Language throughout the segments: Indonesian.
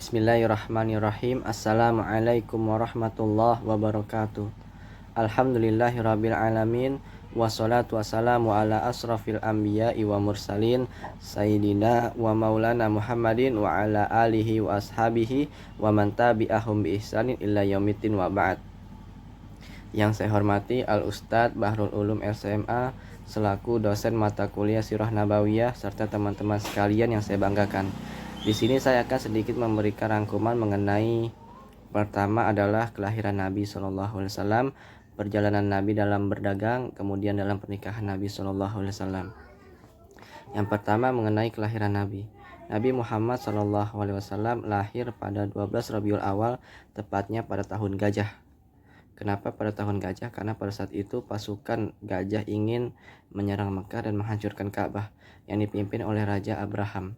Bismillahirrahmanirrahim. Assalamualaikum warahmatullahi wabarakatuh. Alhamdulillahirabbil alamin. Wassalatu wassalamu ala asrafil anbiya'i wa mursalin sayyidina wa maulana Muhammadin wa ala alihi wa ashabihi wa man tabi'ahum bi ihsanin illa yaumiddin wa ba'd. Yang saya hormati Al-Ustadz Bahrul Ulum LCMA selaku dosen mata kuliah Sirah Nabawiyah serta teman-teman sekalian yang saya banggakan. Di sini saya akan sedikit memberikan rangkuman mengenai pertama adalah kelahiran Nabi SAW, perjalanan Nabi dalam berdagang, kemudian dalam pernikahan Nabi SAW. Yang pertama mengenai kelahiran Nabi. Nabi Muhammad SAW lahir pada 12 Rabiul Awal, tepatnya pada tahun gajah. Kenapa pada tahun gajah? Karena pada saat itu pasukan gajah ingin menyerang Mekah dan menghancurkan Ka'bah yang dipimpin oleh Raja Abraham.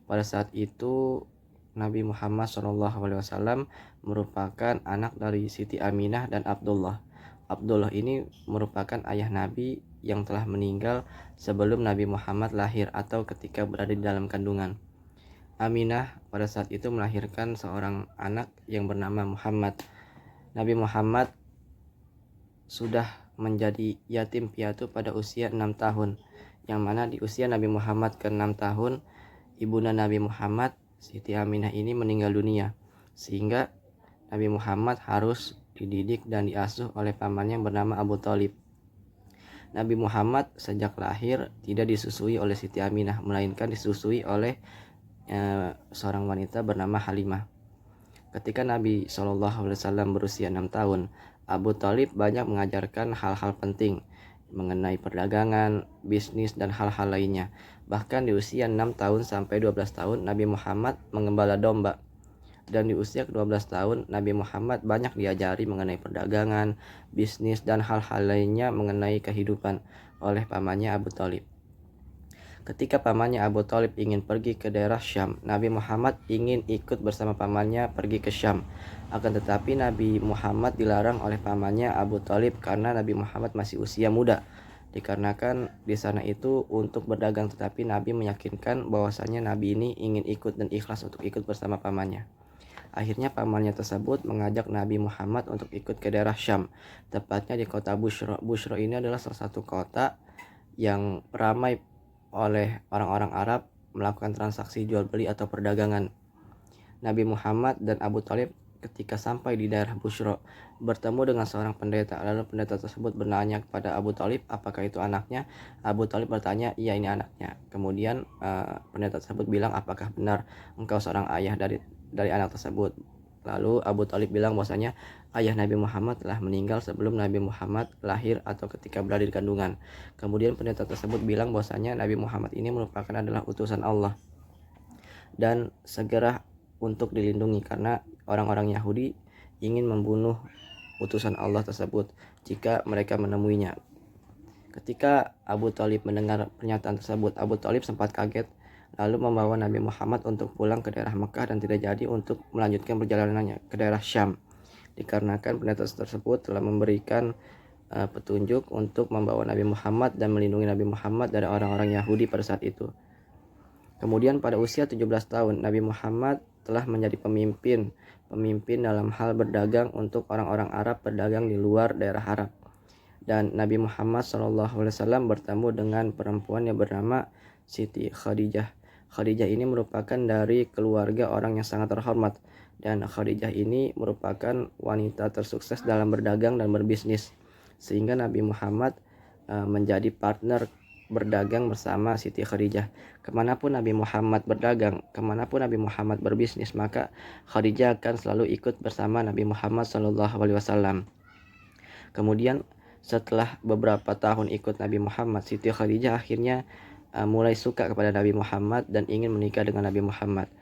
Pada saat itu Nabi Muhammad SAW merupakan anak dari Siti Aminah dan Abdullah. Abdullah ini merupakan ayah Nabi yang telah meninggal sebelum Nabi Muhammad lahir atau ketika berada di dalam kandungan. Aminah pada saat itu melahirkan seorang anak yang bernama Muhammad. Nabi Muhammad sudah menjadi yatim piatu pada usia 6 tahun, yang mana di usia Nabi Muhammad ke-6 tahun ibunda Nabi Muhammad, Siti Aminah ini meninggal dunia, sehingga Nabi Muhammad harus dididik dan diasuh oleh pamannya yang bernama Abu Thalib. Nabi Muhammad sejak lahir tidak disusui oleh Siti Aminah, melainkan disusui oleh seorang wanita bernama Halimah. Ketika Nabi SAW berusia 6 tahun, Abu Thalib banyak mengajarkan hal-hal penting mengenai perdagangan, bisnis, dan hal-hal lainnya. Bahkan di usia 6 tahun sampai 12 tahun Nabi Muhammad mengembala domba. Dan di usia ke-12 tahun Nabi Muhammad banyak diajari mengenai perdagangan, bisnis, dan hal-hal lainnya mengenai kehidupan oleh pamannya Abu Thalib. Ketika pamannya Abu Thalib ingin pergi ke daerah Syam, Nabi Muhammad ingin ikut bersama pamannya pergi ke Syam. Akan tetapi Nabi Muhammad dilarang oleh pamannya Abu Thalib karena Nabi Muhammad masih usia muda. Dikarenakan di sana itu untuk berdagang, tetapi Nabi meyakinkan bahwasanya Nabi ini ingin ikut dan ikhlas untuk ikut bersama pamannya. Akhirnya pamannya tersebut mengajak Nabi Muhammad untuk ikut ke daerah Syam, tepatnya di kota Bushra. Bushra ini adalah salah satu kota yang ramai oleh orang-orang Arab melakukan transaksi jual beli atau perdagangan. Nabi Muhammad dan Abu Thalib ketika sampai di daerah Bushra bertemu dengan seorang pendeta. Lalu pendeta tersebut bertanya kepada Abu Thalib, apakah itu anaknya? Abu Thalib bertanya, iya ini anaknya. Kemudian pendeta tersebut bilang, apakah benar engkau seorang ayah dari anak tersebut? Lalu Abu Thalib bilang bahwasanya ayah Nabi Muhammad telah meninggal sebelum Nabi Muhammad lahir atau ketika berada di kandungan. Kemudian pendeta tersebut bilang bahwasanya Nabi Muhammad ini merupakan adalah utusan Allah dan segera untuk dilindungi karena orang-orang Yahudi ingin membunuh utusan Allah tersebut jika mereka menemuinya. Ketika Abu Thalib mendengar pernyataan tersebut, Abu Thalib sempat kaget, lalu membawa Nabi Muhammad untuk pulang ke daerah Mekah dan tidak jadi untuk melanjutkan perjalanannya ke daerah Syam. Dikarenakan pendeta tersebut telah memberikan petunjuk untuk membawa Nabi Muhammad dan melindungi Nabi Muhammad dari orang-orang Yahudi pada saat itu. Kemudian pada usia 17 tahun Nabi Muhammad telah menjadi pemimpin dalam hal berdagang untuk orang-orang Arab berdagang di luar daerah Arab. Dan Nabi Muhammad SAW bertemu dengan perempuan yang bernama Siti Khadijah. Khadijah ini merupakan dari keluarga orang yang sangat terhormat, dan Khadijah ini merupakan wanita tersukses dalam berdagang dan berbisnis, sehingga Nabi Muhammad menjadi partner berdagang bersama Siti Khadijah. Kemanapun Nabi Muhammad berdagang, kemanapun Nabi Muhammad berbisnis, maka Khadijah akan selalu ikut bersama Nabi Muhammad SAW. Kemudian setelah beberapa tahun ikut Nabi Muhammad, Siti Khadijah akhirnya mulai suka kepada Nabi Muhammad dan ingin menikah dengan Nabi Muhammad.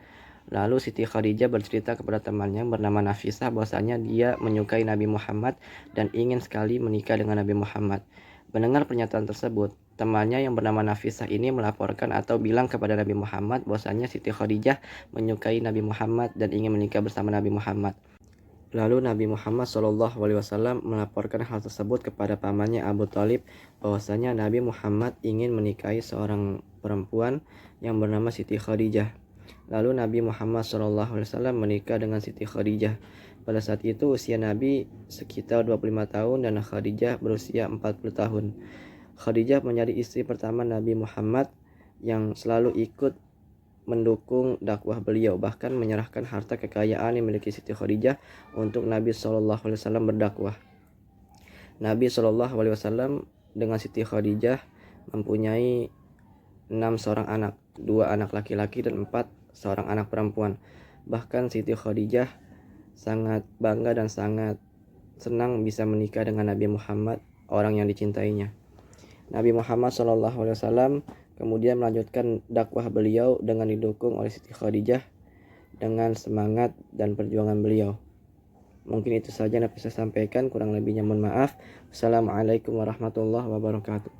Lalu Siti Khadijah bercerita kepada temannya bernama Nafisah bahwasanya dia menyukai Nabi Muhammad dan ingin sekali menikah dengan Nabi Muhammad. Mendengar pernyataan tersebut, temannya yang bernama Nafisah ini melaporkan atau bilang kepada Nabi Muhammad bahwasanya Siti Khadijah menyukai Nabi Muhammad dan ingin menikah bersama Nabi Muhammad. Lalu Nabi Muhammad SAW melaporkan hal tersebut kepada pamannya Abu Thalib bahwasanya Nabi Muhammad ingin menikahi seorang perempuan yang bernama Siti Khadijah. Lalu Nabi Muhammad SAW menikah dengan Siti Khadijah. Pada saat itu usia Nabi sekitar 25 tahun dan Khadijah berusia 40 tahun. Khadijah menjadi istri pertama Nabi Muhammad yang selalu ikut mendukung dakwah beliau, bahkan menyerahkan harta kekayaan yang dimiliki Siti Khadijah untuk Nabi SAW berdakwah. Nabi SAW dengan Siti Khadijah mempunyai 6 seorang anak, 2 anak laki-laki dan 4 seorang anak perempuan. Bahkan Siti Khadijah sangat bangga dan sangat senang bisa menikah dengan Nabi Muhammad, orang yang dicintainya. Nabi Muhammad SAW kemudian melanjutkan dakwah beliau dengan didukung oleh Siti Khadijah dengan semangat dan perjuangan beliau. Mungkin itu saja yang dapat saya sampaikan, kurang lebihnya mohon maaf. Assalamualaikum warahmatullahi wabarakatuh.